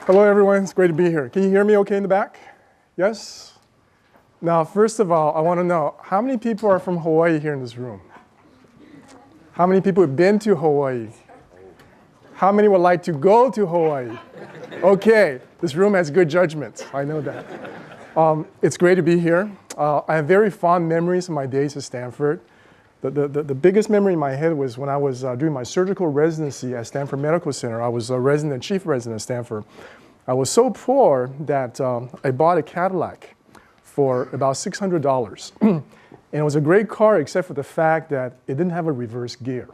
Hello, everyone. It's great to be here. Can you hear me okay in the back? Yes? Now, first of all, I want to know, how many people are from Hawaii here in this room? How many people have been to Hawaii? How many would like to go to Hawaii? Okay, this room has good judgment. I know that. It's great to be here. I have very fond memories of my days at Stanford. The biggest memory in my head was when I was doing my surgical residency at Stanford Medical Center. I was a chief resident at Stanford. I was so poor that I bought a Cadillac for about $600. And it was a great car except for the fact that it didn't have a reverse gear.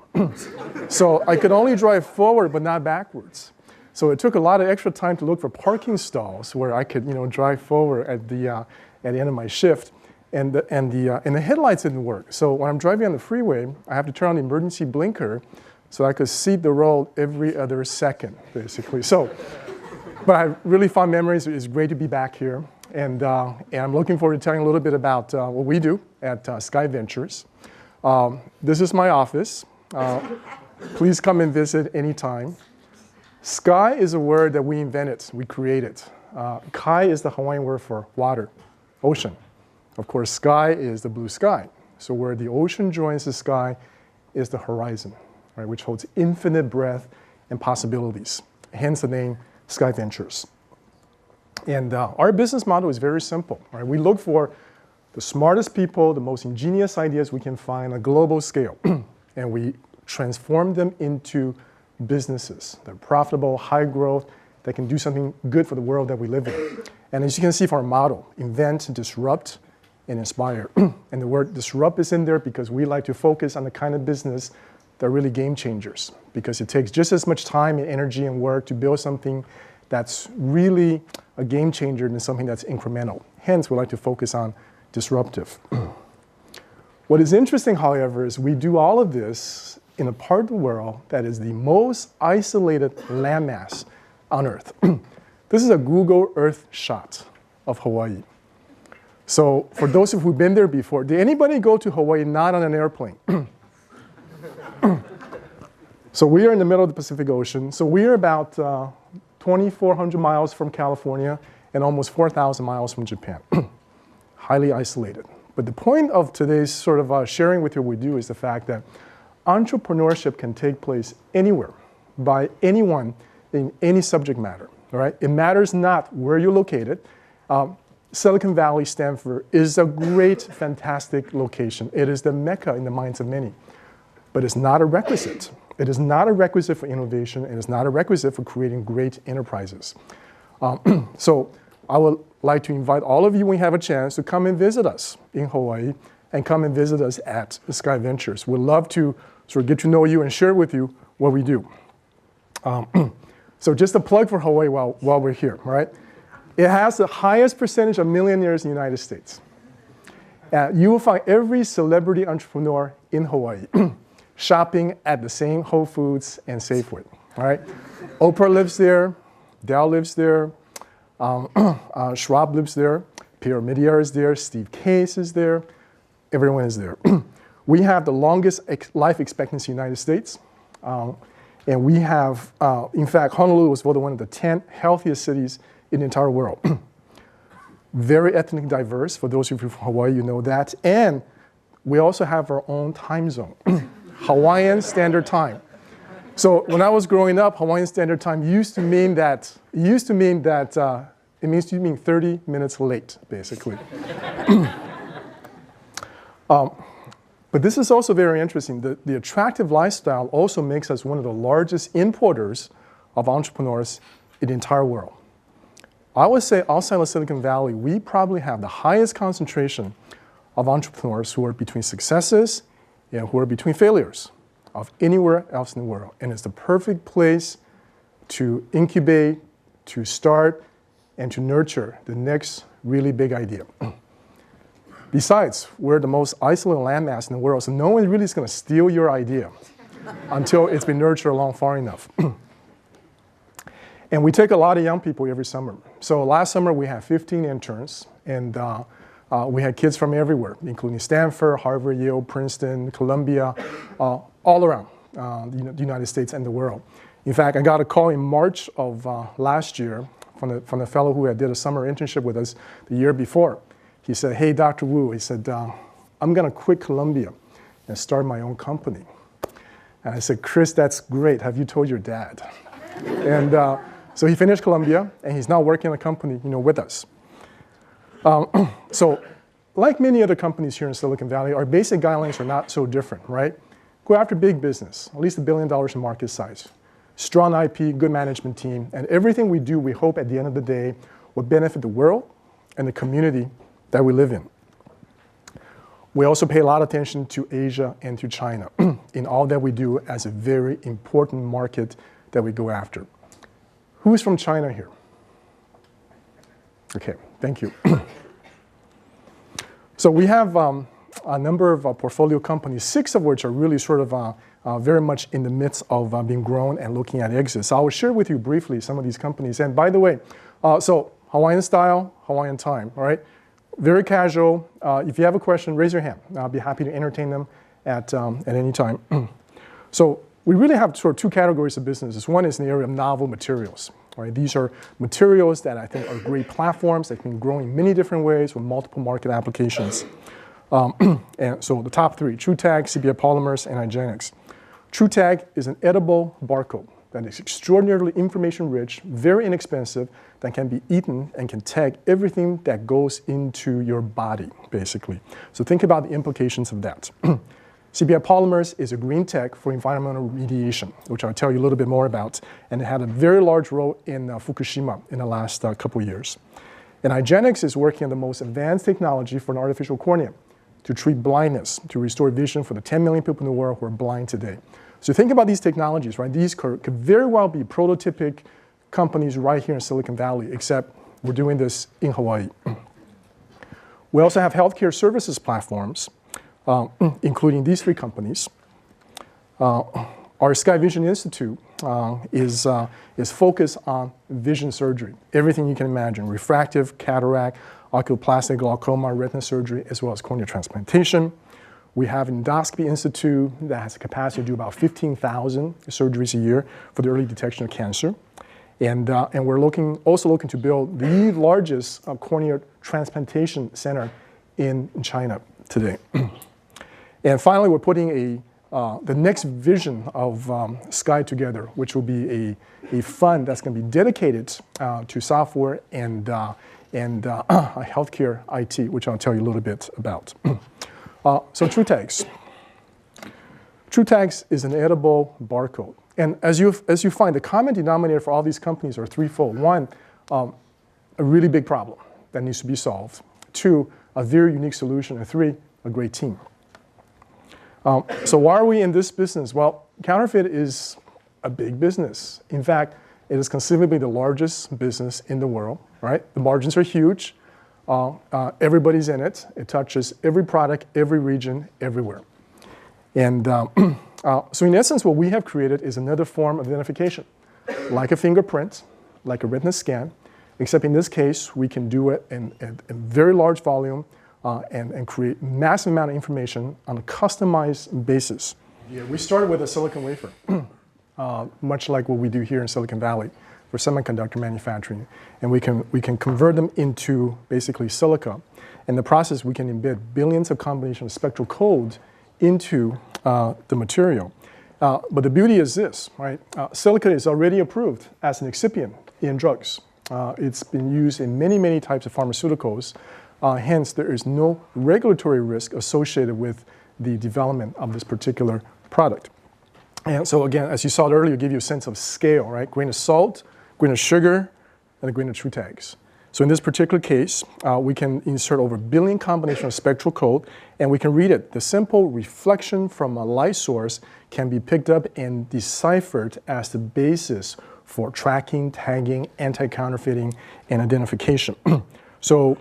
So I could only drive forward but not backwards. So it took a lot of extra time to look for parking stalls where I could drive forward at the end of my shift. And the headlights didn't work. So when I'm driving on the freeway, I have to turn on the emergency blinker so I could see the road every other second, basically. But I have really fond memories. It's great to be back here. And I'm looking forward to telling a little bit about what we do at Skai Ventures. This is my office. Please come and visit anytime. Sky is a word that we invented, we created. Kai is the Hawaiian word for water, ocean. Of course, sky is the blue sky. So where the ocean joins the sky is the horizon, right, which holds infinite breadth and possibilities. Hence the name Skai Ventures. And our business model is very simple. Right? We look for the smartest people, the most ingenious ideas we can find on a global scale, and we transform them into businesses that are profitable, high growth, that can do something good for the world that we live in. And as you can see from our model, invent, disrupt, and inspire. And the word disrupt is in there because we like to focus on the kind of business that are really game changers, because it takes just as much time and energy and work to build something that's really a game changer than something that's incremental. Hence, we like to focus on disruptive. What is interesting, however, is we do all of this in a part of the world that is the most isolated landmass on Earth. This is a Google Earth shot of Hawaii. So for those of you who've been there before, did anybody go to Hawaii not on an airplane? So we are in the middle of the Pacific Ocean. So we are about 2,400 miles from California and almost 4,000 miles from Japan. Highly isolated. But the point of today's sort of sharing with you what we do is the fact that entrepreneurship can take place anywhere by anyone in any subject matter. All right? It matters not where you're located. Silicon Valley, Stanford is a great, fantastic location. It is the mecca in the minds of many. But it's not a requisite. It is not a requisite for innovation. It is not a requisite for creating great enterprises. So I would like to invite all of you, when you have a chance, to come and visit us in Hawaii and come and visit us at Skai Ventures. We'd love to sort of get to know you and share with you what we do. So just a plug for Hawaii while we're here, all right? It has the highest percentage of millionaires in the United States. You will find every celebrity entrepreneur in Hawaii shopping at the same Whole Foods and Safeway. All right? Oprah lives there, Dell lives there, Schwab lives there, Pierre Midyar is there, Steve Case is there, everyone is there. We have the longest life expectancy in the United States. And we have, in fact, Honolulu was voted one of the 10 healthiest cities in the entire world. Very ethnically diverse. For those of you from Hawaii, you know that. And we also have our own time zone, Hawaiian Standard Time. So when I was growing up, Hawaiian Standard Time used to mean 30 minutes late, basically. But this is also very interesting. The attractive lifestyle also makes us one of the largest importers of entrepreneurs in the entire world. I would say outside of Silicon Valley, we probably have the highest concentration of entrepreneurs who are between successes and who are between failures of anywhere else in the world. And it's the perfect place to incubate, to start, and to nurture the next really big idea. Besides, we're the most isolated landmass in the world, so no one really is going to steal your idea until it's been nurtured along far enough. And we take a lot of young people every summer. So last summer we had 15 interns, and we had kids from everywhere, including Stanford, Harvard, Yale, Princeton, Columbia, all around the United States and the world. In fact, I got a call in March of last year from the fellow who had did a summer internship with us the year before. He said, hey, Dr. Wu, he said, I'm going to quit Columbia and start my own company. And I said, Chris, that's great. Have you told your dad? And so he finished Columbia, and he's now working in a company, with us. So like many other companies here in Silicon Valley, our basic guidelines are not so different, right? Go after big business, at least $1 billion in market size. Strong IP, good management team, and everything we do, we hope at the end of the day, will benefit the world and the community that we live in. We also pay a lot of attention to Asia and to China in all that we do as a very important market that we go after. Who is from China here? Okay, thank you. So we have a number of portfolio companies, 6 of which are really sort of very much in the midst of being grown and looking at exits. So I will share with you briefly some of these companies. And by the way, so Hawaiian style, Hawaiian time, all right? Very casual. If you have a question, raise your hand. I'll be happy to entertain them at any time. So we really have sort of 2 categories of businesses. One is in the area of novel materials. Right? These are materials that I think are great platforms that can grow in many different ways with multiple market applications. And so the top 3, TrueTag, CBI Polymers, and Hygienics. TrueTag is an edible barcode that is extraordinarily information-rich, very inexpensive, that can be eaten and can tag everything that goes into your body, basically. So think about the implications of that. CBI Polymers is a green tech for environmental remediation, which I'll tell you a little bit more about, and it had a very large role in Fukushima in the last couple of years. And Hygienics is working on the most advanced technology for an artificial cornea to treat blindness, to restore vision for the 10 million people in the world who are blind today. So think about these technologies, right? These could very well be prototypic companies right here in Silicon Valley, except we're doing this in Hawaii. We also have healthcare services platforms, including these 3 companies. Our Skai Vision Institute is focused on vision surgery, everything you can imagine, refractive, cataract, oculoplastic, glaucoma, retina surgery, as well as cornea transplantation. We have an endoscopy institute that has a capacity to do about 15,000 surgeries a year for the early detection of cancer. And we're also looking to build the largest cornea transplantation center in China today. And finally, we're putting the next vision of Skai together, which will be a fund that's going to be dedicated to software and healthcare IT, which I'll tell you a little bit about. So TrueTags. TrueTags is an edible barcode. And as you find, the common denominator for all these companies are threefold. 1, a really big problem that needs to be solved. 2, a very unique solution. And 3, a great team. So why are we in this business? Well, counterfeit is a big business. In fact, it is conceivably the largest business in the world, right? The margins are huge. Everybody's in it. It touches every product, every region, everywhere. And so in essence, what we have created is another form of identification, like a fingerprint, like a retina scan, except in this case, we can do it in very large volume and create massive amount of information on a customized basis. Yeah, we started with a silicon wafer, much like what we do here in Silicon Valley for semiconductor manufacturing. And we can convert them into basically silica. In the process, we can embed billions of combinations of spectral code into the material. But the beauty is this, right? Silica is already approved as an excipient in drugs. It's been used in many, many types of pharmaceuticals. Hence, there is no regulatory risk associated with the development of this particular product. And so again, as you saw earlier, give you a sense of scale, right? Grain of salt, grain of sugar, and a grain of TrueTags. So in this particular case, we can insert over 1 billion combinations of spectral code, and we can read it. The simple reflection from a light source can be picked up and deciphered as the basis for tracking, tagging, anti-counterfeiting, and identification. So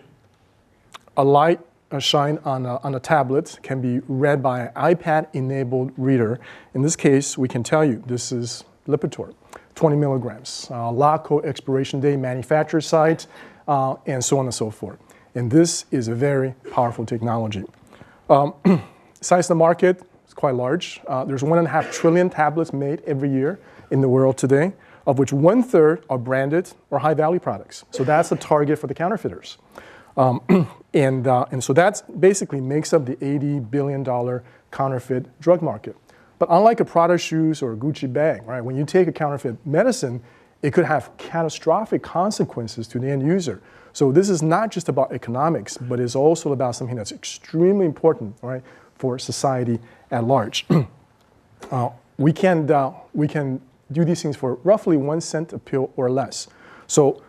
a light shine on a tablet can be read by an iPad-enabled reader. In this case, we can tell you this is Lipitor, 20 milligrams, lot code expiration date, manufacturer site, and so on and so forth. And this is a very powerful technology. Size of the market is quite large. There's 1.5 trillion tablets made every year in the world today. of which 1/3 are branded or high-value products. So that's the target for the counterfeiters. And so that basically makes up the $80 billion counterfeit drug market. But unlike a Prada shoes or a Gucci bag, right, when you take a counterfeit medicine, it could have catastrophic consequences to the end user. So this is not just about economics, but it's also about something that's extremely important, right, for society at large. We can do these things for roughly 1 cent a pill or less. So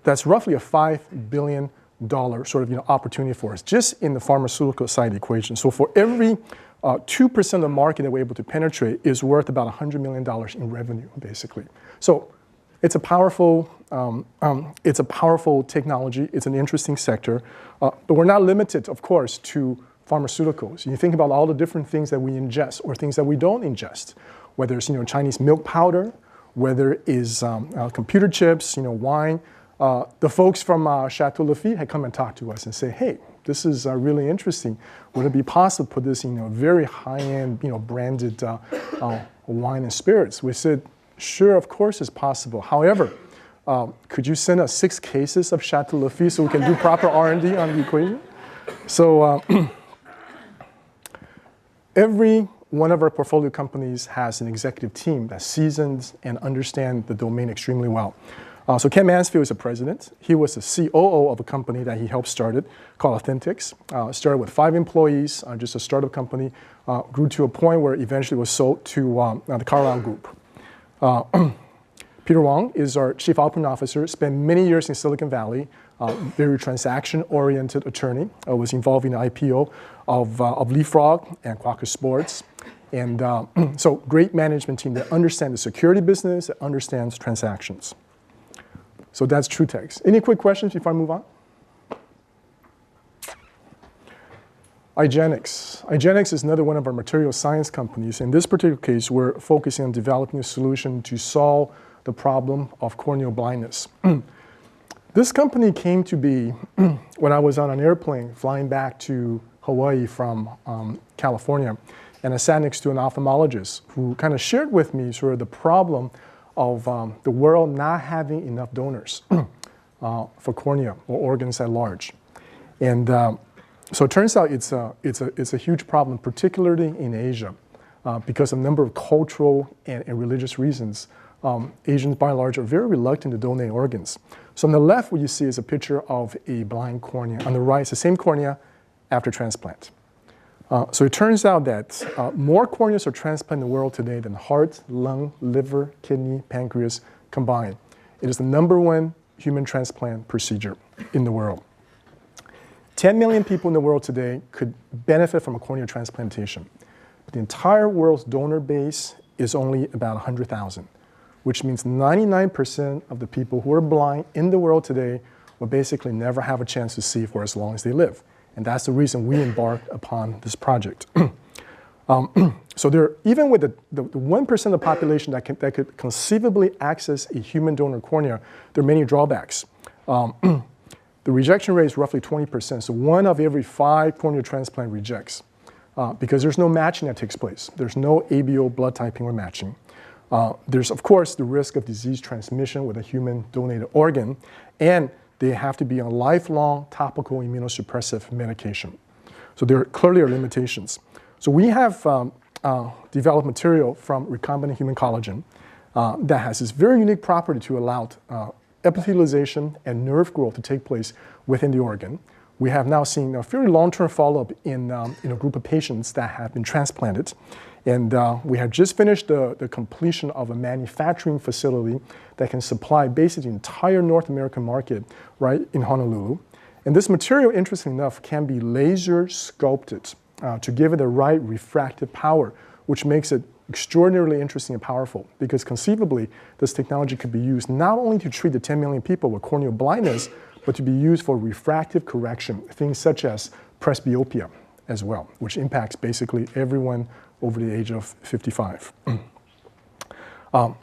that's roughly a $5 billion sort of opportunity for us just in the pharmaceutical side of the equation. So for every 2% of the market that we're able to penetrate is worth about $100 million in revenue, basically. So it's a powerful technology. It's an interesting sector, but we're not limited, of course, to pharmaceuticals. You think about all the different things that we ingest or things that we don't ingest, whether it's Chinese milk powder, whether it is computer chips, wine. The folks from Chateau Lafite had come and talked to us and say, hey, this is really interesting. Would it be possible to put this in very high-end, branded wine and spirits? We said, sure, of course it's possible. However, could you send us 6 cases of Chateau Lafite so we can do proper R&D on the equation? So every one of our portfolio companies has an executive team that's seasoned and understands the domain extremely well. So Ken Mansfield is the president. He was the COO of a company that he helped started called Authentics. Started with 5 employees, just a startup company, grew to a point where eventually was sold to the Carlyle Group. Peter Wang is our chief operating officer, spent many years in Silicon Valley, very transaction-oriented attorney, was involved in the IPO of Leapfrog and Quaker Sports. And so great management team that understands the security business, that understands transactions. So that's TrueTag. Any quick questions before I move on? IGenX. IGenX is another one of our material science companies. In this particular case, we're focusing on developing a solution to solve the problem of corneal blindness. This company came to be when I was on an airplane flying back to Hawaii from California, and I sat next to an ophthalmologist who kind of shared with me sort of the problem of the world not having enough donors for cornea or organs at large. And so it turns out it's a huge problem, particularly in Asia, because of a number of cultural and religious reasons. Asians, by and large, are very reluctant to donate organs. So on the left, what you see is a picture of a blind cornea. On the right, it's the same cornea after transplant. So it turns out that more corneas are transplanted in the world today than heart, lung, liver, kidney, pancreas combined. It is the #1 human transplant procedure in the world. 10 million people in the world today could benefit from a corneal transplantation. But the entire world's donor base is only about 100,000, which means 99% of the people who are blind in the world today will basically never have a chance to see for as long as they live. And that's the reason we embarked upon this project. So there, even with the 1% of the population that could conceivably access a human donor cornea, there are many drawbacks. The rejection rate is roughly 20%. So 1 of every 5 corneal transplant rejects because there's no matching that takes place. There's no ABO blood typing or matching. There's, of course, the risk of disease transmission with a human donated organ, and they have to be on lifelong topical immunosuppressive medication. So there clearly are limitations. So we have developed material from recombinant human collagen that has this very unique property to allow epithelialization and nerve growth to take place within the organ. We have now seen a fairly long-term follow-up in a group of patients that have been transplanted. And we have just finished the completion of a manufacturing facility that can supply basically the entire North American market right in Honolulu. And this material, interestingly enough, can be laser sculpted to give it the right refractive power, which makes it extraordinarily interesting and powerful, because conceivably this technology could be used not only to treat the 10 million people with corneal blindness, but to be used for refractive correction, things such as presbyopia as well, which impacts basically everyone over the age of 55.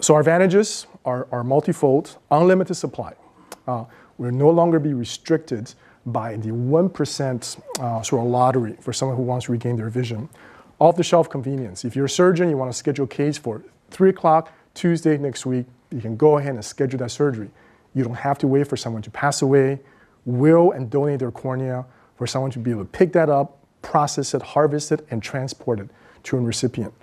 So our advantages are multifold, unlimited supply. We'll no longer be restricted by the 1% sort of lottery for someone who wants to regain their vision. Off-the-shelf convenience. If you're a surgeon, you want to schedule a case for 3 o'clock Tuesday next week, You can go ahead and schedule that surgery. You don't have to wait for someone to pass away, will and donate their cornea, for someone to be able to pick that up, process it, harvest it, and transport it to a recipient.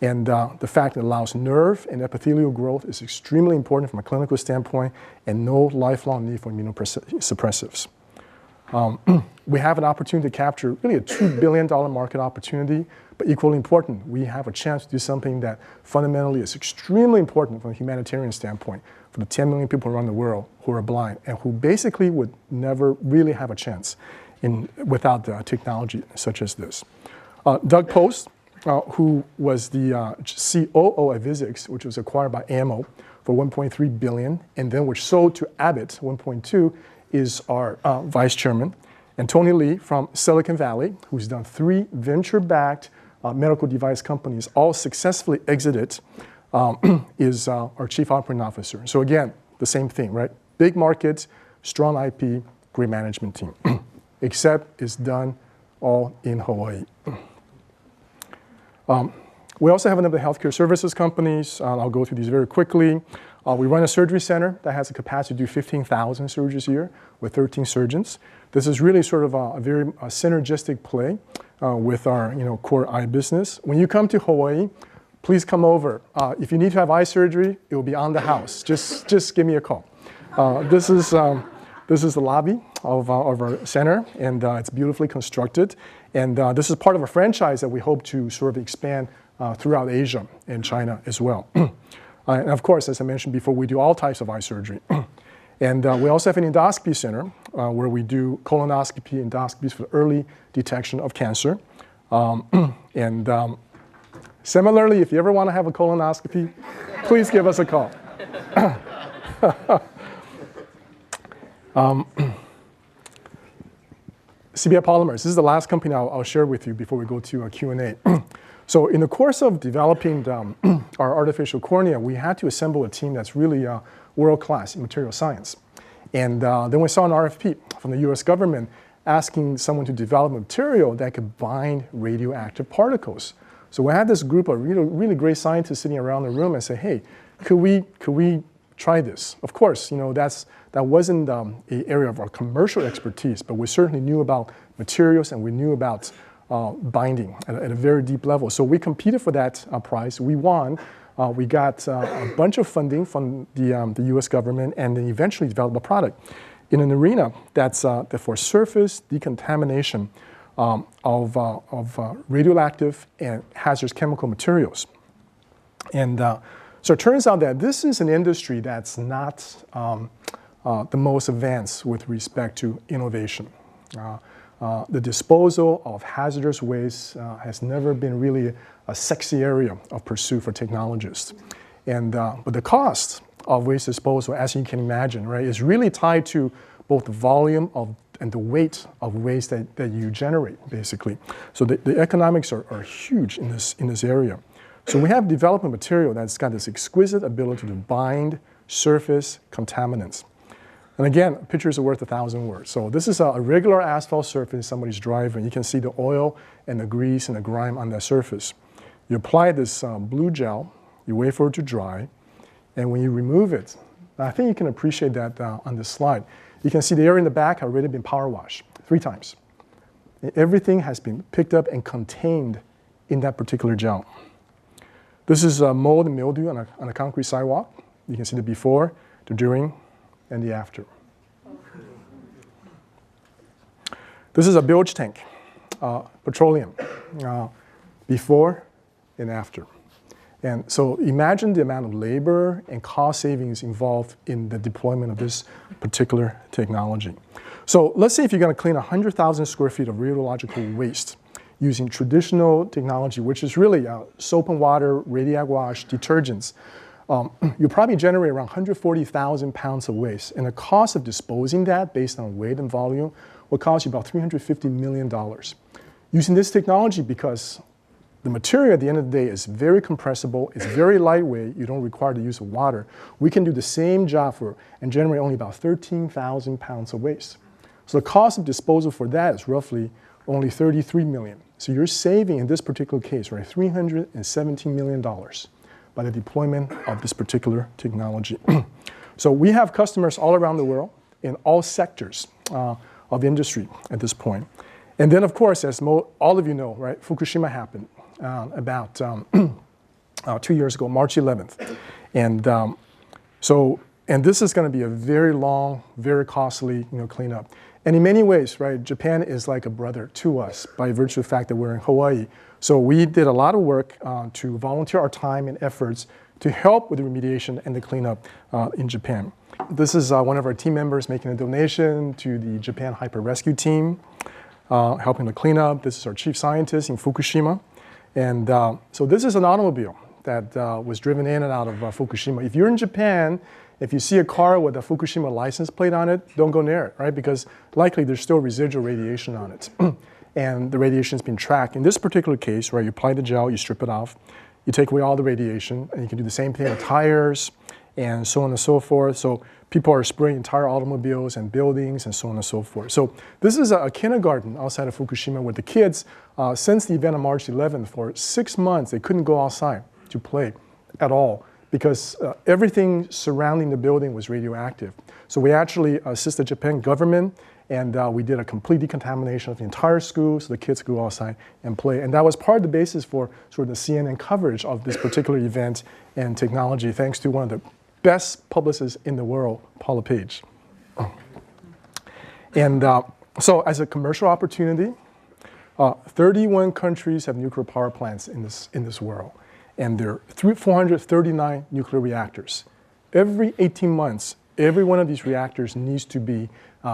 And the fact that it allows nerve and epithelial growth is extremely important from a clinical standpoint, and no lifelong need for immunosuppressives. We have an opportunity to capture really a $2 billion market opportunity, but equally important, we have a chance to do something that fundamentally is extremely important from a humanitarian standpoint for the 10 million people around the world who are blind and who basically would never really have a chance without technology such as this. Doug Post, who was the COO at Vizix, which was acquired by AMO for $1.3 billion, and then which sold to Abbott, 1.2, is our vice chairman. And Tony Lee from Silicon Valley, who's done 3 venture-backed medical device companies, all successfully exited, is our chief operating officer. So again, the same thing, right? Big market, strong IP, great management team, except it's done all in Hawaii. We also have a number of healthcare services companies. I'll go through these very quickly. We run a surgery center that has the capacity to do 15,000 surgeries a year with 13 surgeons. This is really sort of a very synergistic play with our core eye business. When you come to Hawaii, please come over. If you need to have eye surgery, it will be on the house. Just give me a call. This is the lobby of our center, and it's beautifully constructed. And this is part of a franchise that we hope to sort of expand throughout Asia and China as well. And of course, as I mentioned before, we do all types of eye surgery. And we also have an endoscopy center where we do colonoscopy, endoscopies for early detection of cancer. Similarly, if you ever want to have a colonoscopy, please give us a call. CBI Polymers, this is the last company I'll share with you before we go to a Q&A. So in the course of developing our artificial cornea, we had to assemble a team that's really world-class in material science. And then we saw an RFP from the US government asking someone to develop material that could bind radioactive particles. So we had this group of really great scientists sitting around the room and say, hey, could we try this? Of course, that wasn't an area of our commercial expertise, but we certainly knew about materials and we knew about binding at a very deep level. So we competed for that prize. We won. We got a bunch of funding from the US government and then eventually developed a product in an arena that's for surface decontamination of radioactive and hazardous chemical materials. And so it turns out that this is an industry that's not the most advanced with respect to innovation. The disposal of hazardous waste has never been really a sexy area of pursuit for technologists. And, but the cost of waste disposal, as you can imagine, right, is really tied to both the volume and the weight of waste that you generate, basically. So the economics are huge in this area. So we have developed a material that's got this exquisite ability to bind surface contaminants. And again, pictures are worth 1,000 words. So this is a regular asphalt surface somebody's driving. You can see the oil and the grease and the grime on that surface. You apply this blue gel, you wait for it to dry, and when you remove it, I think you can appreciate that on this slide. You can see the area in the back has already been power washed 3 times. And everything has been picked up and contained in that particular gel. This is mold and mildew on a concrete sidewalk. You can see the before, the during, and the after. This is a bilge tank, petroleum, before and after. And so imagine the amount of labor and cost savings involved in the deployment of this particular technology. So let's say if you're going to clean 100,000 square feet of radiological waste using traditional technology, which is really soap and water, Radiag wash, detergents, you probably generate around 140,000 pounds of waste. And the cost of disposing that based on weight and volume will cost you about $350 million. Using this technology, because the material at the end of the day is very compressible, it's very lightweight, you don't require the use of water, we can do the same job and generate only about 13,000 pounds of waste. So the cost of disposal for that is roughly only $33 million. So you're saving, in this particular case, right, $317 million by the deployment of this particular technology. So we have customers all around the world in all sectors of industry at this point. And then, of course, as all of you know, right, Fukushima happened about 2 years ago, March 11th. And and this is going to be a very long, very costly, cleanup. And in many ways, right, Japan is like a brother to us by virtue of the fact that we're in Hawaii. So we did a lot of work to volunteer our time and efforts to help with the remediation and the cleanup in Japan. This is one of our team members making a donation to the Japan Hyper Rescue Team, helping to clean up. This is our chief scientist in Fukushima. And so this is an automobile that was driven in and out of Fukushima. If you're in Japan, if you see a car with a Fukushima license plate on it, don't go near it, right? Because likely there's still residual radiation on it. And the radiation's been tracked. In this particular case, right, you apply the gel, you strip it off, you take away all the radiation, and you can do the same thing with tires and so on and so forth. So people are spraying entire automobiles and buildings and so on and so forth. So this is a kindergarten outside of Fukushima where the kids, since the event on March 11th, for 6 months, they couldn't go outside to play at all because everything surrounding the building was radioactive. So we actually assisted the Japan government, and we did a complete decontamination of the entire school so the kids could go outside and play. And that was part of the basis for sort of the CNN coverage of this particular event and technology, thanks to one of the best publicists in the world, Paula Page. And so as a commercial opportunity, 31 countries have nuclear power plants in this world. And there are 439 nuclear reactors. Every 18 months, every one of these reactors needs to be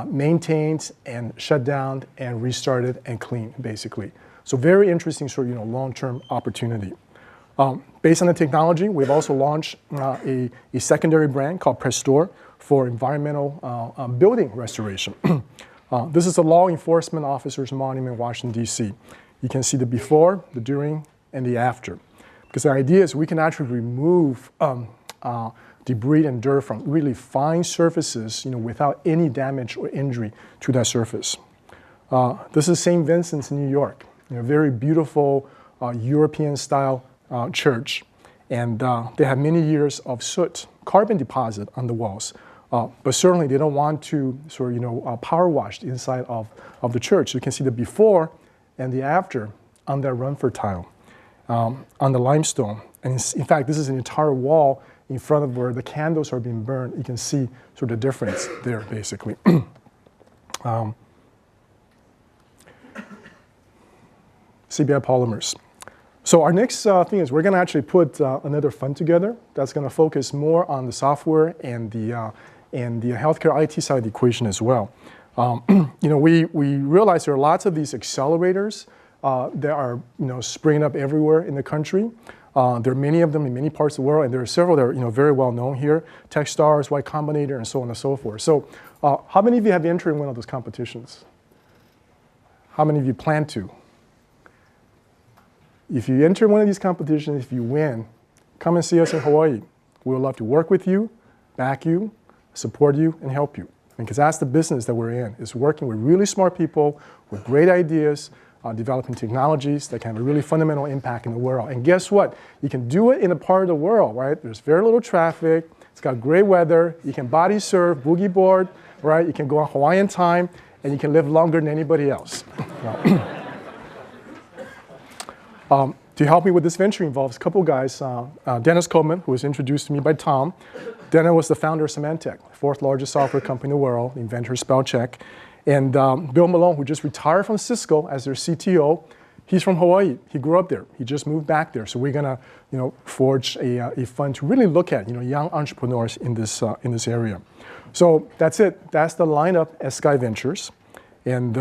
maintained and shut down and restarted and cleaned, basically. So very interesting sort of long-term opportunity. Based on the technology, we've also launched a secondary brand called Prestore for environmental building restoration. This is a law enforcement officer's monument in Washington, D.C. You can see the before, the during, and the after. Because the idea is we can actually remove debris and dirt from really fine surfaces, without any damage or injury to that surface. This is St. Vincent's in New York, very beautiful European-style church, and they have many years of soot, carbon deposit on the walls. But certainly they don't want to sort of power wash the inside of the church. You can see the before and the after on that Rumford tile. On the limestone. And in fact, this is an entire wall in front of where the candles are being burned. You can see sort of the difference there, basically. CBI Polymers. So our next thing is we're going to actually put another fund together that's going to focus more on the software and the healthcare IT side of the equation as well. We realize there are lots of these accelerators that are springing up everywhere in the country. There are many of them in many parts of the world, and there are several that are very well known here: Techstars, Y Combinator, and so on and so forth. So how many of you have entered in one of those competitions? How many of you plan to? If you enter one of these competitions, if you win, come and see us in Hawaii. We would love to work with you, back you, support you, and help you. Because that's the business that we're in, is working with really smart people with great ideas, developing technologies that can have a really fundamental impact in the world. And guess what? You can do it in a part of the world, right? There's very little traffic. It's got great weather. You can body surf, boogie board, right? You can go on Hawaiian time, and you can live longer than anybody else. To help me with this venture involves a couple guys. Dennis Coleman, who was introduced to me by Tom. Dennis was the founder of Symantec, fourth largest software company in the world, inventor spell check. And Bill Malone, who just retired from Cisco as their CTO, he's from Hawaii. He grew up there. He just moved back there. So we're gonna, forge a fund to really look at, young entrepreneurs in this area. So that's it. That's the lineup at Skai Ventures. And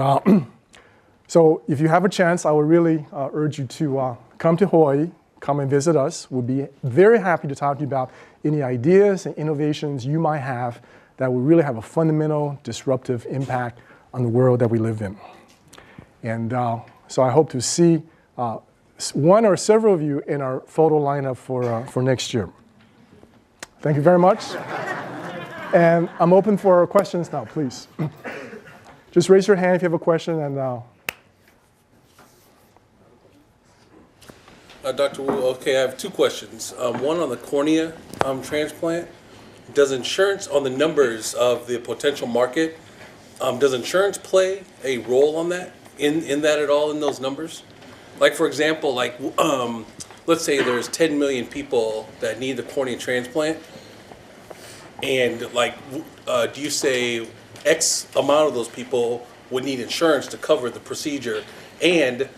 so if you have a chance, I would really urge you to come to Hawaii, come and visit us. We'll be very happy to talk to you about any ideas and innovations you might have that will really have a fundamental disruptive impact on the world that we live in. And so I hope to see one or several of you in our photo lineup for next year. Thank you very much. And I'm open for questions now, please. Just raise your hand if you have a question, and Dr. Wu, okay, I have two questions. One on the cornea transplant. Does insurance, on the numbers of the potential market, does insurance play a role on that, in that at all, in those numbers? Like, for example, like, let's say there's 10 million people that need the cornea transplant, and like, do you say X amount of those people would need insurance to cover the procedure, and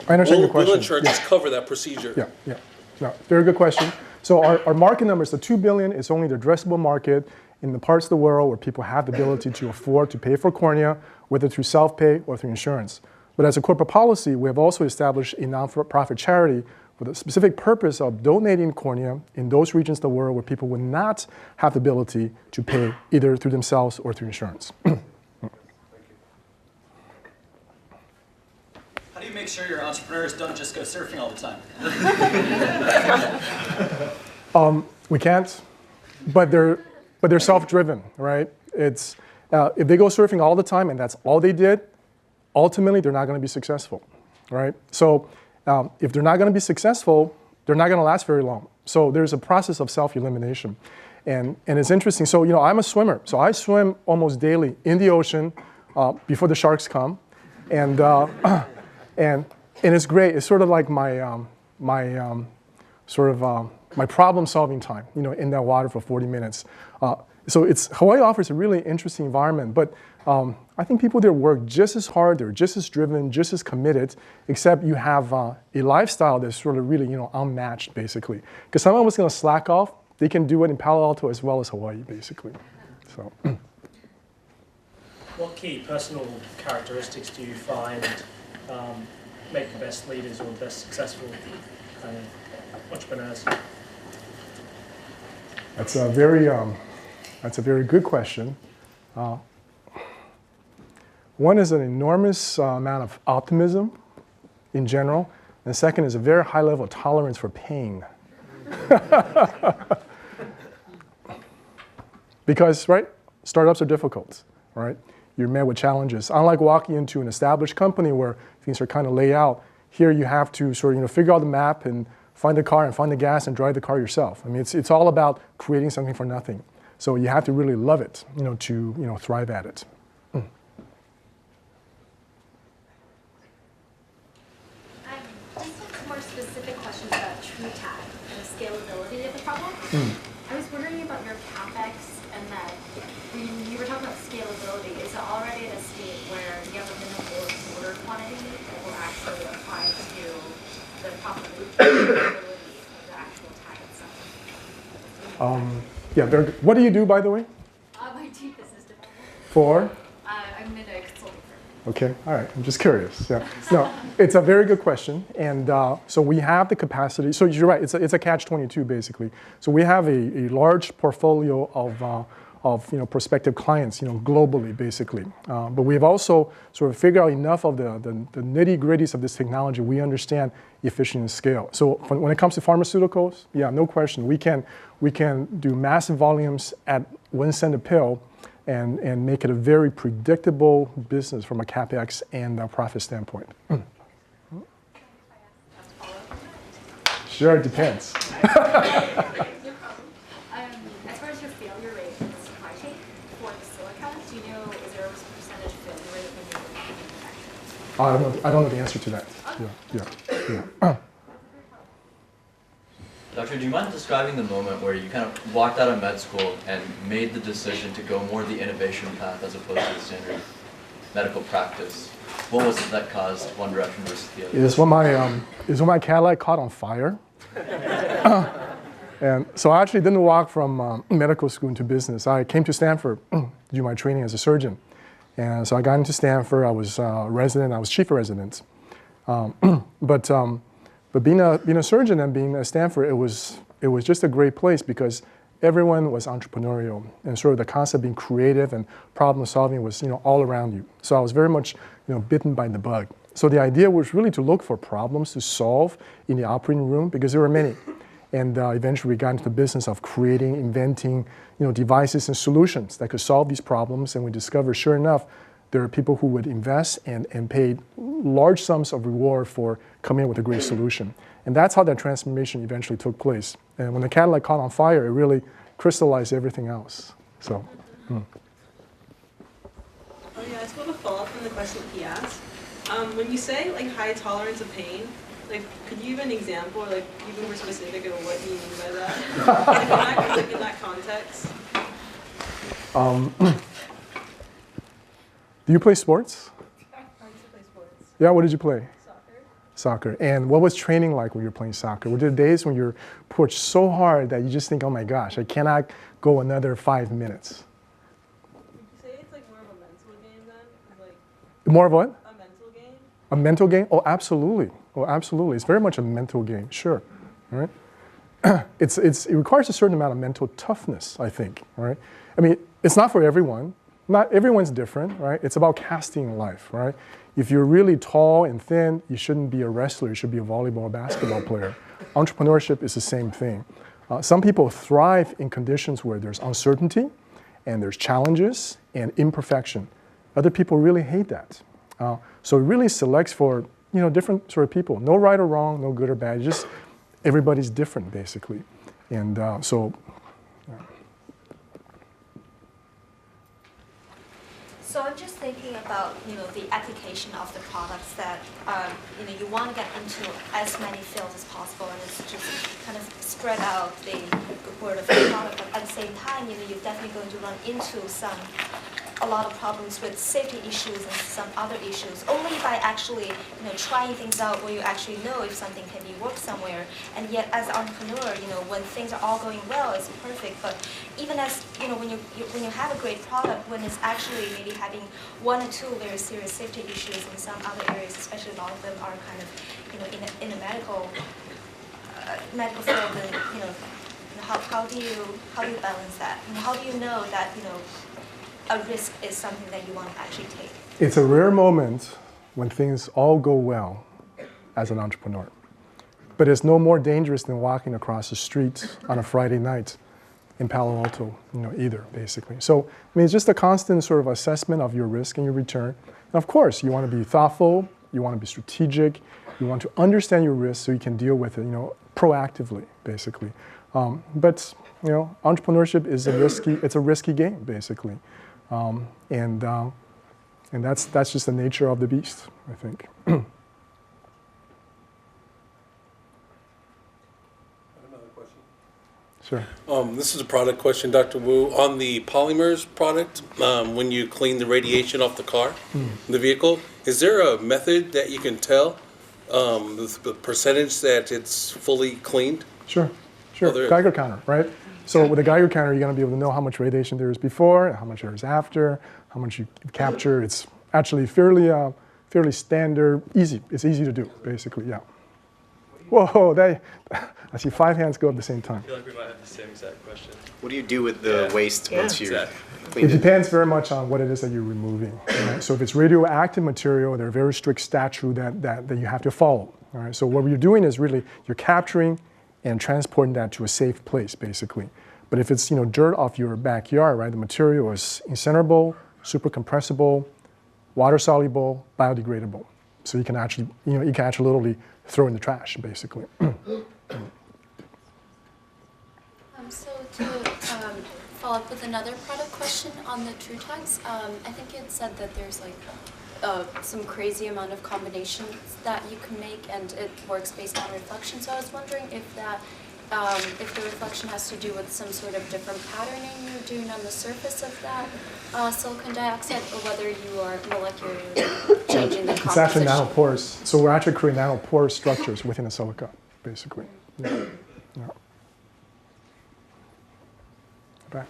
I understand your question. will insurance cover that procedure? Yeah. No, very good question. So our market numbers, the 2 billion is only the addressable market in the parts of the world where people have the ability to afford to pay for cornea, whether through self-pay or through insurance. But as a corporate policy, we have also established a non-profit charity for the specific purpose of donating cornea in those regions of the world where people would not have the ability to pay either through themselves or through insurance. How do you make sure your entrepreneurs don't just go surfing all the time? We can't, but they're self-driven, right? It's if they go surfing all the time and that's all they did, ultimately they're not going to be successful, right? So if they're not going to be successful, they're not going to last very long. So there's a process of self-elimination, and it's interesting. So I'm a swimmer, so I swim almost daily in the ocean before the sharks come, and it's great. It's sort of like my my problem-solving time, in that water for 40 minutes. So Hawaii offers a really interesting environment, but I think people there work just as hard, they're just as driven, just as committed, except you have a lifestyle that's sort of really, unmatched, basically. Because someone was going to slack off, they can do it in Palo Alto as well as Hawaii, basically. So. What key personal characteristics do you find make the best leaders or the best successful entrepreneurs? That's a very good question. One is an enormous amount of optimism in general, and the second is a very high level of tolerance for pain. Because, right, startups are difficult, right? You're met with challenges. Unlike walking into an established company where things are kind of laid out, here you have to sort of, figure out the map and find the car and find the gas and drive the car yourself. I mean, it's all about creating something for nothing. So you have to really love it, to thrive at it. Just more specific questions about TrueTag and the scalability of the problem. I was wondering about your CapEx and that when you were talking about scalability, is it already at a state where you have a minimum order quantity that will actually apply to the profitability of the actual tag itself? Yeah, very good. What do you do, by the way? My chief business development. For? I'm in a consulting firm. Okay, all right, I'm just curious. Yeah. No, it's a very good question. And so we have the capacity. So you're right, it's a catch-22, basically. So we have a large portfolio of prospective clients, globally, basically. But we've also sort of figured out enough of the nitty-gritties of this technology. We understand efficiency and scale. So when it comes to pharmaceuticals, yeah, no question. We can do massive volumes at 1 cent a pill and make it a very predictable business from a CapEx and a profit standpoint. Sure, it depends. No problem. As far as your failure rate in the supply chain for the silica, do you know, is there a percentage failure rate when you're manufacturing? I don't know the answer to that. Yeah. Doctor, do you mind describing the moment where you kind of walked out of med school and made the decision to go more the innovation path as opposed to the standard medical practice? What was it that caused one direction versus the other? Is when my Cadillac caught on fire. And so I actually didn't walk from medical school into business. I came to Stanford to do my training as a surgeon. And so I got into Stanford. I was a resident. I was chief of residence. But being a surgeon and being at Stanford, it was just a great place because everyone was entrepreneurial and sort of the concept of being creative and problem solving was all around you. So I was very much bitten by the bug. So the idea was really to look for problems to solve in the operating room because there were many. And eventually we got into the business of creating, inventing devices and solutions that could solve these problems. And we discovered, sure enough, there are people who would invest and pay large sums of reward for coming up with a great solution. And that's how that transformation eventually took place. And when the catalyte caught on fire, it really crystallized everything else. So. Oh yeah, I just want to follow up from the question he asked. When you say like high tolerance of pain, like could you give an example or like even more specific of what you mean by that? Like in that context. Do you play sports? I used to play sports. Yeah, what did you play? Soccer. Soccer. And what was training like when you were playing soccer? Were there days when you're pushed so hard that you just think, oh my gosh, I cannot go another 5 minutes? Would you say it's like more of a mental game then? Like More of what? a mental game? A mental game? Oh, absolutely. Oh, absolutely. It's very much a mental game, sure. All right? It requires a certain amount of mental toughness, I think. All right? I mean, it's not for everyone. Not everyone's different, right? It's about casting life, right? If you're really tall and thin, you shouldn't be a wrestler. You should be a volleyball or basketball player. Entrepreneurship is the same thing. Some people thrive in conditions where there's uncertainty and there's challenges and imperfection. Other people really hate that. So it really selects for different sort of people. No right or wrong, no good or bad. Just everybody's different, basically. And So I'm just thinking about the application of the products that you want to get into as many fields as possible, and it's just kind of spread out the word of the product. But at the same time, you're definitely going to run into a lot of problems with safety issues and some other issues. Only by actually trying things out where you actually know if something can be worked somewhere. And yet, as an entrepreneur, when things are all going well, it's perfect. But even as when you have a great product, when it's actually maybe having one or two very serious safety issues in some other areas, especially a lot of them are kind of in a medical field, and how do you balance that? And how do you know that a risk is something that you want to actually take? it's a rare moment when things all go well as an entrepreneur. But it's no more dangerous than walking across the street on a Friday night in Palo Alto, either, basically. So, it's just a constant sort of assessment of your risk and your return. And of course, you want to be thoughtful, you want to be strategic, you want to understand your risk so you can deal with it, proactively, basically. But entrepreneurship is a risky game, basically. And that's just the nature of the beast, I think. Sure. This is a product question, Dr. Wu. On the polymers product, when you clean the radiation off the car, the vehicle, is there a method that you can tell the percentage that it's fully cleaned? Sure. Oh, there is. Geiger counter, right? So with a Geiger counter, you're going to be able to know how much radiation there is before, how much there is after, how much you capture. It's actually fairly standard, easy. It's easy to do, basically, yeah. Whoa, I see 5 hands go at the same time. I feel like we might have the same exact question. What do you do with the waste once you It clean it? depends very much on what it is that you're removing. Right? So if it's radioactive material, there are very strict statutes that you have to follow. All right? So what you're doing is really you're capturing and transporting that to a safe place, basically. But if it's dirt off your backyard, right, the material is incinerable, super compressible, water soluble, biodegradable. So you can actually literally throw in the trash, basically. So to follow up with another product question on the TrueTags, I think you had said that there's some crazy amount of combinations that you can make, and it works based on reflection. So I was wondering if the reflection has to do with some sort of different patterning you're doing on the surface of that silicon dioxide, or whether you are molecularly changing the composition. It's actually nanoporous. So we're actually creating nanoporous structures within a silica, basically. Yeah. Back.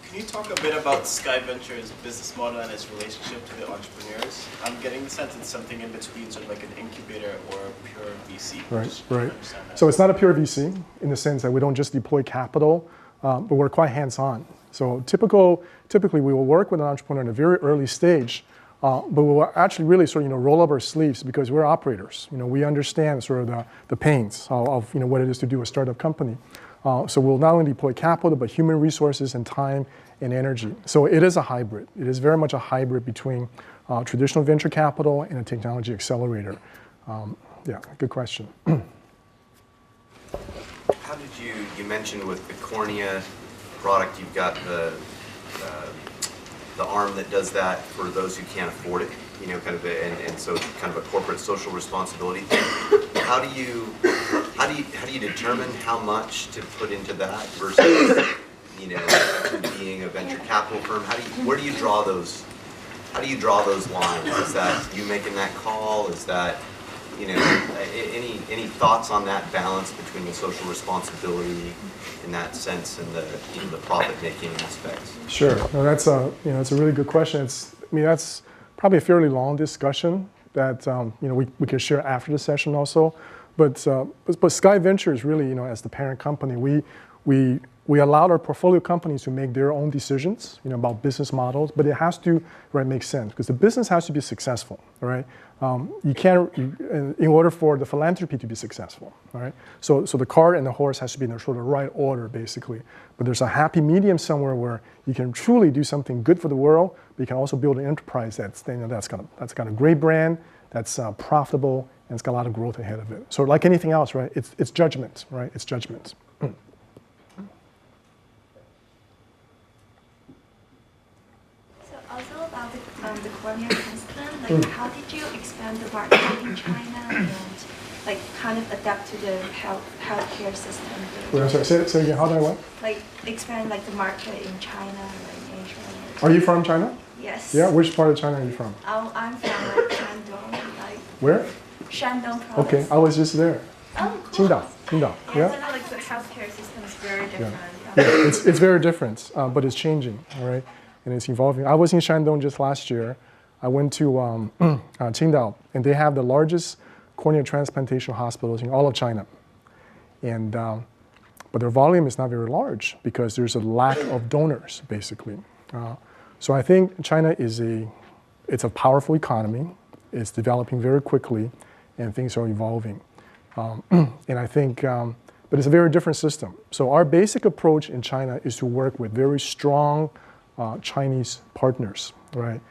Can you talk a bit about Skai Ventures' business model and its relationship to the entrepreneurs? I'm getting the sense it's something in between sort of like an incubator or a pure VC. Right. Just trying to Right. understand that. So it's not a pure VC in the sense that we don't just deploy capital, but we're quite hands-on. So typically we will work with an entrepreneur in a very early stage, but we'll actually really sort of roll up our sleeves because we're operators. We understand sort of the pains of what it is to do a startup company. So we'll not only deploy capital, but human resources and time and energy. So it is a hybrid. It is very much a hybrid between traditional venture capital and a technology accelerator. Yeah, good question. you mentioned with the cornea product, you've got the arm that does that for those who can't afford it, you know, kind of, and so kind of a corporate social responsibility thing. How do you determine how much to put into that versus, you know, being a venture capital firm? Where do you draw those? How do you draw those lines? Is that you making that call? Is that, you know, any thoughts on that balance between the social responsibility in that sense and the, you know, the profit-making aspects? Sure. No, that's a it's a really good question. That's probably a fairly long discussion that we can share after the session also. But Skai Ventures really, as the parent company, we allowed our portfolio companies to make their own decisions, about business models, but it has to make sense because the business has to be successful, right? You can't, in order for the philanthropy to be successful, all right? So the cart and the horse has to be in the sort of right order, basically. But there's a happy medium somewhere where you can truly do something good for the world, but you can also build an enterprise that's got a great brand, that's profitable, and it's got a lot of growth ahead of it. So like anything else, right? It's judgment, right? It's judgment. Also about the cornea transplant, how did you expand the market in China and kind of adapt to the healthcare system? Wait, I'm sorry, say again, how did I what? Expand the market in China or in Asia. Are you from China? Yes. Yeah, which part of China are you from? I'm from Shandong. Where? Shandong province. Okay, I was just there. Oh, cool. Qingdao. Yeah. So the healthcare system is very different. Yeah, it's very different, but it's changing, all right? And it's evolving. I was in Shandong just last year. I went to Qingdao, and they have the largest cornea transplantation hospitals in all of China. And but their volume is not very large because there's a lack of donors, basically. So I think China it's a powerful economy. It's developing very quickly, and things are evolving. And I think, but it's a very different system. So our basic approach in China is to work with very strong Chinese partners, right,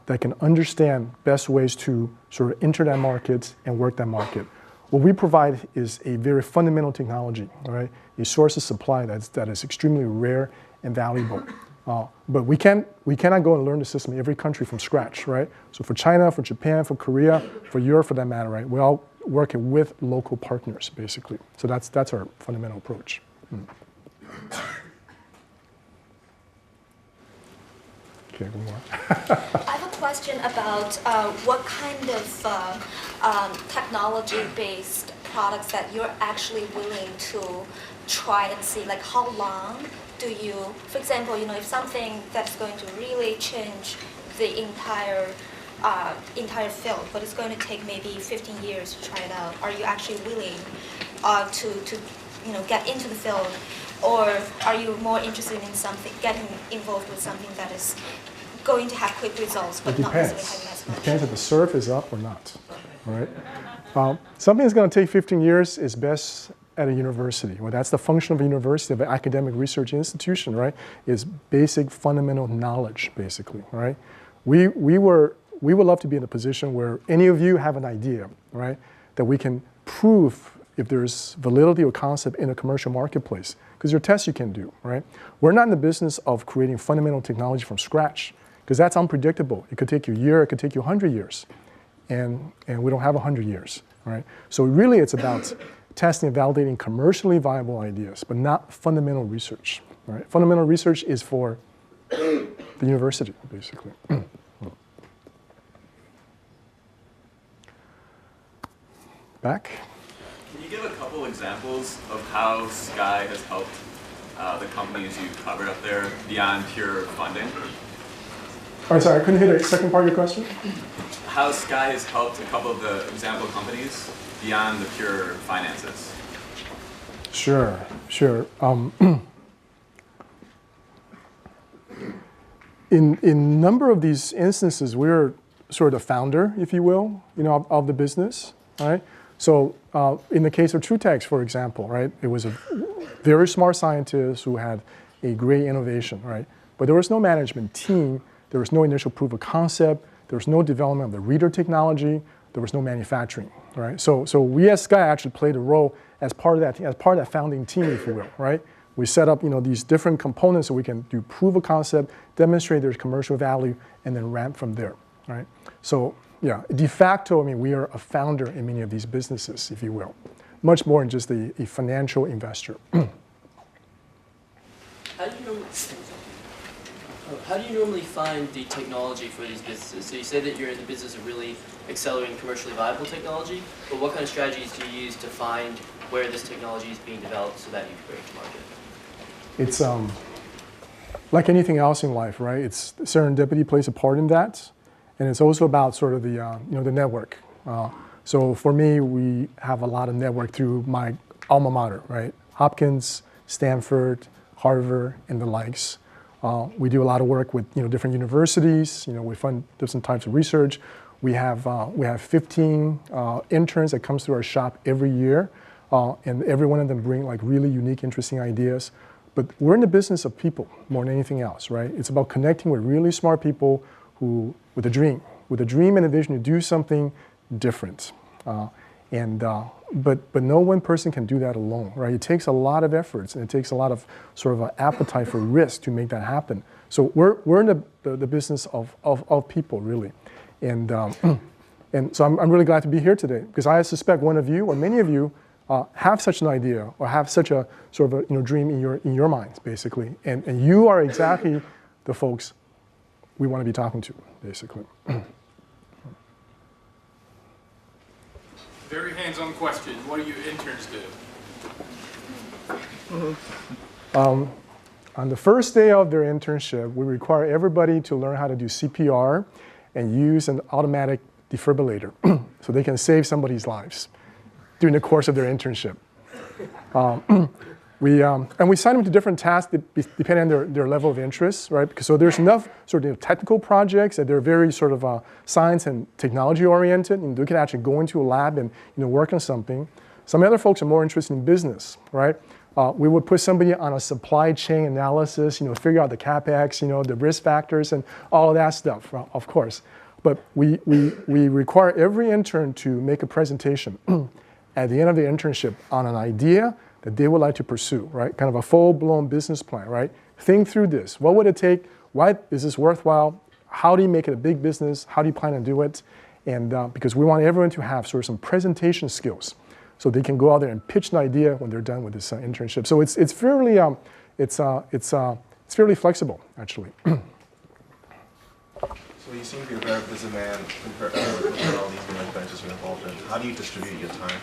that can understand best ways to sort of enter that market and work that market. What we provide is a very fundamental technology, right, a source of supply that is extremely rare and valuable. But we cannot go and learn the system in every country from scratch, right? So for China, for Japan, for Korea, for Europe, for that matter, right, we're all working with local partners, basically. So that's our fundamental approach. Okay, one more. I have a question about what kind of technology-based products that you're actually willing to try and see. Like how long do you, for example, if something that's going to really change the entire field, but it's going to take maybe 15 years to try it out. Are you actually willing to get into the field, or are you more interested in getting involved with something that is going to have quick results, but not necessarily having as much? It depends if the surf is up or not, right? Something that's going to take 15 years is best at a university. Well, that's the function of a university, of an academic research institution, right? Is basic fundamental knowledge, basically, right? We would love to be in a position where any of you have an idea, right, that we can prove if there's validity or concept in a commercial marketplace, because there are tests you can do, right? We're not in the business of creating fundamental technology from scratch, because that's unpredictable. It could take you a year, it could take you 100 years, and we don't have 100 years, right? So really it's about testing and validating commercially viable ideas, but not fundamental research, right? Fundamental research is for the university, basically. Back. Can you give a couple examples of how Skai has helped the companies you covered up there beyond pure funding? Oh, sorry, I couldn't hear the second part of your question. How Skai has helped a couple of the example companies beyond the pure finances? Sure. In a number of these instances, we're sort of the founder, if you will, of the business, right? So in the case of TrueTag, for example, right, it was a very smart scientist who had a great innovation, right? But there was no management team, there was no initial proof of concept, there was no development of the reader technology, there was no manufacturing, right? So we as Skai actually played a role as part of that founding team, if you will, right? We set up these different components so we can do proof of concept, demonstrate there's commercial value, and then ramp from there, right? So yeah, de facto, I mean, we are a founder in many of these businesses, if you will, much more than just a financial investor. How do you normally find the technology for these businesses? So you say that you're in the business of really accelerating commercially viable technology, but what kind of strategies do you use to find where this technology is being developed so that you can bring it to market? It's like anything else in life, right? It's serendipity plays a part in that, and it's also about sort of the the network. So for me, we have a lot of network through my alma mater, right? Hopkins, Stanford, Harvard, and the likes. We do a lot of work with different universities. We fund different types of research. We have 15 interns that comes through our shop every year, and every one of them bring like really unique, interesting ideas. But we're in the business of people more than anything else, right? It's about connecting with really smart people with a dream and a vision to do something different. But no one person can do that alone, right? It takes a lot of efforts, and it takes a lot of sort of an appetite for risk to make that happen. So we're in the business of people, really. And so I'm really glad to be here today, because I suspect one of you, or many of you, have such an idea or have such a sort of a dream in your minds, basically. And you are exactly the folks we want to be talking to, basically. Very hands-on question. What do you interns do? On the first day of their internship, we require everybody to learn how to do CPR and use an automatic defibrillator so they can save somebody's lives during the course of their internship. We assign them to different tasks depending on their level of interest, right? Because so there's enough sort of technical projects that they're very sort of science and technology oriented, and they can actually go into a lab and work on something. Some other folks are more interested in business, right? We would put somebody on a supply chain analysis, figure out the capex, the risk factors, and all of that stuff, of course. But we require every intern to make a presentation at the end of the internship on an idea that they would like to pursue, right? Kind of a full-blown business plan, right? Think through this. What would it take? Why is this worthwhile? How do you make it a big business? How do you plan to do it? And because we want everyone to have sort of some presentation skills, so they can go out there and pitch an idea when they're done with this internship. So it's fairly fairly flexible, actually. So you seem to be a very busy man compared to all these new ventures you're involved in. How do you distribute your time?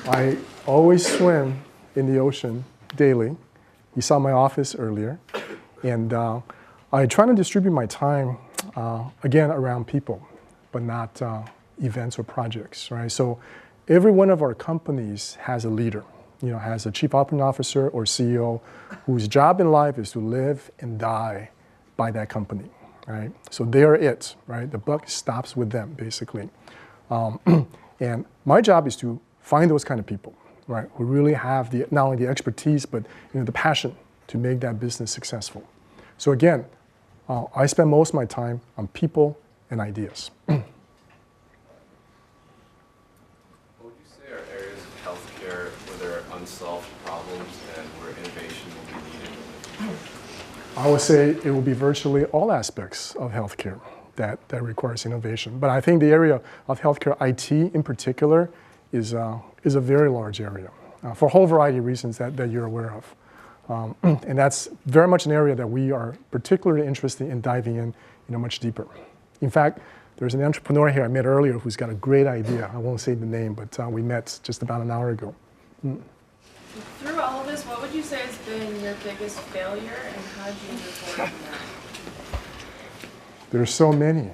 I always swim in the ocean daily. You saw my office earlier. And I try to distribute my time, again, around people, but not events or projects, right? So every one of our companies has a leader, has a chief operating officer or CEO whose job in life is to live and die by that company, right? So they are it, right? The buck stops with them, basically. And my job is to find those kind of people, right? Who really have not only the expertise, but the passion to make that business successful. So again, I spend most of my time on people and ideas. What would you say are areas of healthcare where there are unsolved problems and where innovation will be needed in the future? I would say it will be virtually all aspects of healthcare that requires innovation. But I think the area of healthcare IT in particular is a very large area for a whole variety of reasons that you're aware of. And that's very much an area that we are particularly interested in diving in much deeper. In fact, there's an entrepreneur here I met earlier who's got a great idea. I won't say the name, but we met just about an hour ago. Through all of this, what would you say has been your biggest failure, and how did you move forward from that? There's so many.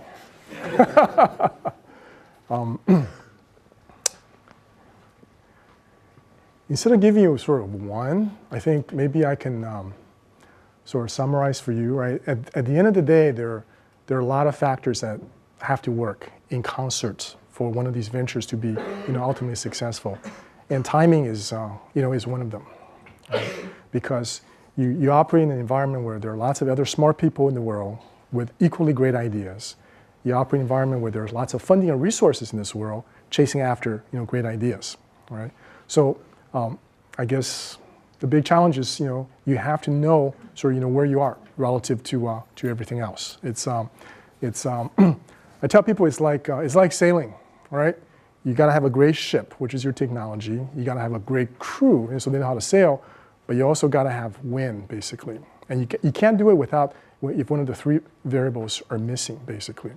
Instead of giving you sort of one, I think maybe I can sort of summarize for you, right? At the end of the day, there are a lot of factors that have to work in concert for one of these ventures to be, ultimately successful. And timing is one of them, right? Because you operate in an environment where there are lots of other smart people in the world with equally great ideas, you operate in an environment where there's lots of funding and resources in this world chasing after great ideas, right? So I guess the big challenge is you have to know sort of where you are relative to everything else. I tell people it's like sailing, right? You got to have a great ship, which is your technology. You got to have a great crew, and so they know how to sail. But you also got to have wind, basically. And you can't do it without if one of the three variables are missing, basically.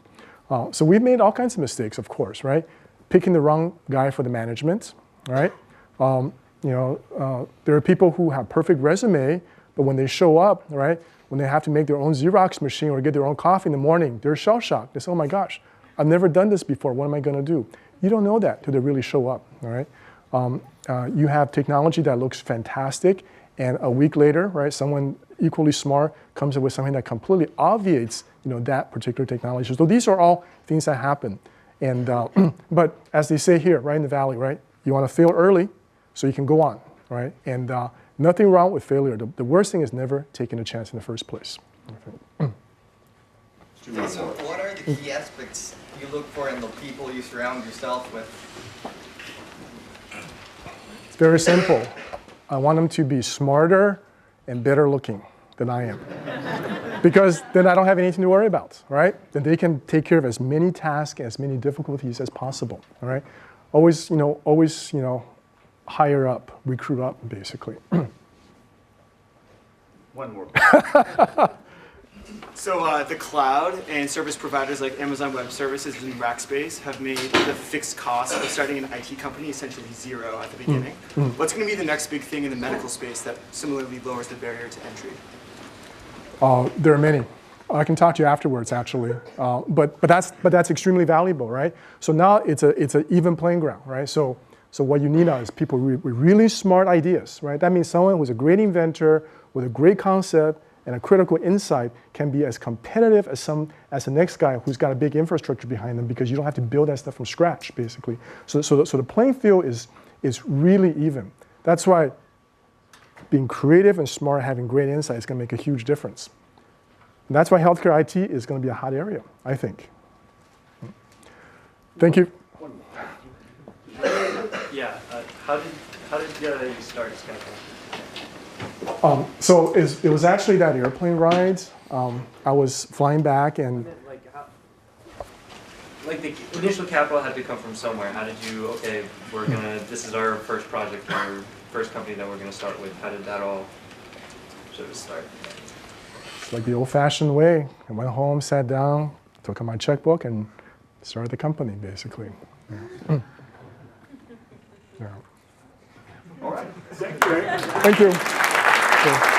So we've made all kinds of mistakes, of course, right? Picking the wrong guy for the management, right? There are people who have perfect resume, but when they show up, right, when they have to make their own Xerox machine or get their own coffee in the morning, they're shell-shocked. They say, oh my gosh, I've never done this before. What am I going to do? You don't know that till they really show up, all right? You have technology that looks fantastic, and a week later, right, someone equally smart comes up with something that completely obviates, that particular technology. So these are all things that happen. And but as they say here, right in the valley, right, you want to fail early so you can go on, right? And nothing wrong with failure. The worst thing is never taking a chance in the first place. So what are the key aspects you look for in the people you surround yourself with? It's very simple. I want them to be smarter and better looking than I am. Because then I don't have anything to worry about, right? Then they can take care of as many tasks, as many difficulties as possible, all right? Always, hire up, recruit up, basically. One more. So the cloud and service providers like Amazon Web Services and Rackspace have made the fixed cost of starting an IT company essentially zero at the beginning. What's going to be the next big thing in the medical space that similarly lowers the barrier to entry? There are many. I can talk to you afterwards, actually. But that's extremely valuable, right? So now it's an even playing ground, right? So what you need now is people with really smart ideas, right? That means someone who's a great inventor with a great concept and a critical insight can be as competitive as the next guy who's got a big infrastructure behind them, because you don't have to build that stuff from scratch, basically. So the playing field is really even. That's why being creative and smart, having great insight is going to make a huge difference. And that's why healthcare IT is going to be a hot area, I think. Thank you. Yeah, how did you start Skai? So it was actually that airplane ride. I was flying back and... Like the initial capital had to come from somewhere. How did you, this is our first project, our first company that we're going to start with. How did that all sort of start? It's like the old-fashioned way. I went home, sat down, took out my checkbook, and started the company, basically. Yeah. Yeah. All right. Thank you. Thank you.